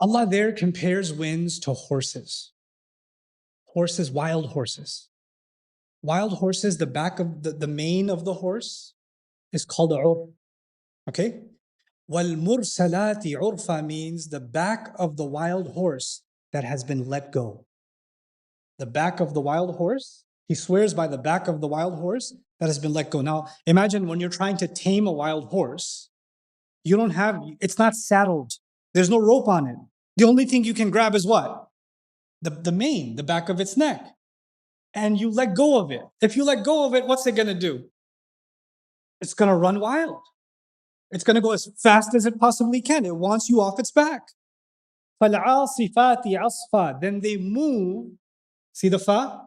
Allah there compares winds to horses. Horses, wild horses. Wild horses, the back of the mane of the horse is called urf. Okay? وَالْمُرْسَلَاتِ عُرْفًا means the back of the wild horse that has been let go. The back of the wild horse, he swears by the back of the wild horse that has been let go. Now, imagine when you're trying to tame a wild horse, it's not saddled. There's no rope on it. The only thing you can grab is what? The mane, the back of its neck. And you let go of it. If you let go of it, what's it going to do? It's going to run wild. It's going to go as fast as it possibly can. It wants you off its back. فَالْعَاصِفَاتِ عَصْفًا. Then they move. See the fa?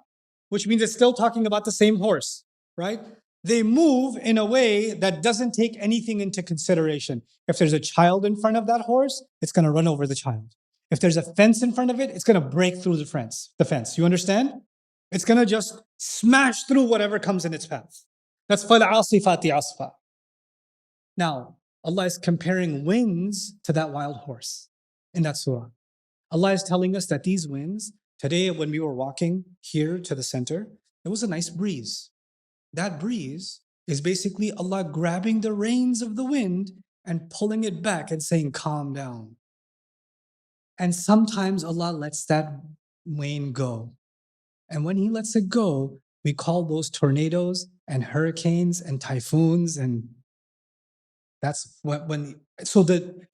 Which means it's still talking about the same horse, right? They move in a way that doesn't take anything into consideration. If there's a child in front of that horse, it's going to run over the child. If there's a fence in front of it, it's going to break through the fence. You understand? It's going to just smash through whatever comes in its path. That's فَالْعَاصِفَاتِ عَصْفًا. Now, Allah is comparing winds to that wild horse in that surah. Allah is telling us that these winds, today when we were walking here to the center, it was a nice breeze. That breeze is basically Allah grabbing the reins of the wind and pulling it back and saying, calm down. And sometimes Allah lets that wind go. And when He lets it go, we call those tornadoes and hurricanes and typhoons. And that's you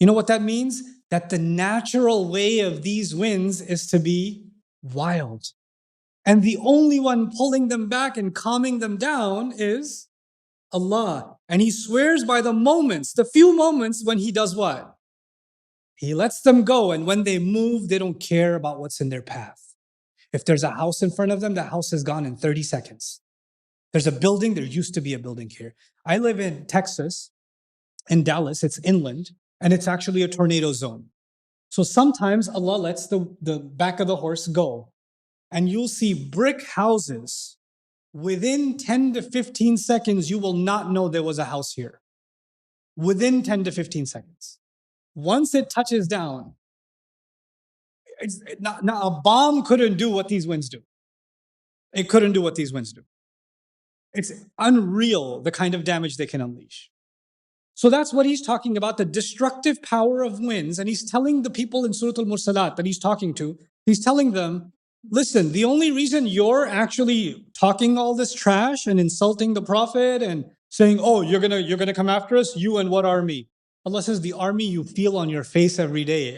know what that means? That the natural way of these winds is to be wild. And the only one pulling them back and calming them down is Allah. And He swears by the few moments when He does what? He lets them go, and when they move, they don't care about what's in their path. If there's a house in front of them, the house is gone in 30 seconds. There's a building, there used to be a building here. I live in Texas, in Dallas, it's inland, and it's actually a tornado zone. So sometimes Allah lets the back of the horse go, and you'll see brick houses. Within 10 to 15 seconds, you will not know there was a house here. Within 10 to 15 seconds. Once it touches down, a bomb couldn't do what these winds do. It couldn't do what these winds do. It's unreal the kind of damage they can unleash. So that's what He's talking about, the destructive power of winds. And He's telling the people in Surah Al-Mursalat that He's talking to, He's telling them, listen, the only reason you're actually talking all this trash and insulting the Prophet and saying, oh, you're gonna come after us, you and what army? Allah says, the army you feel on your face every day.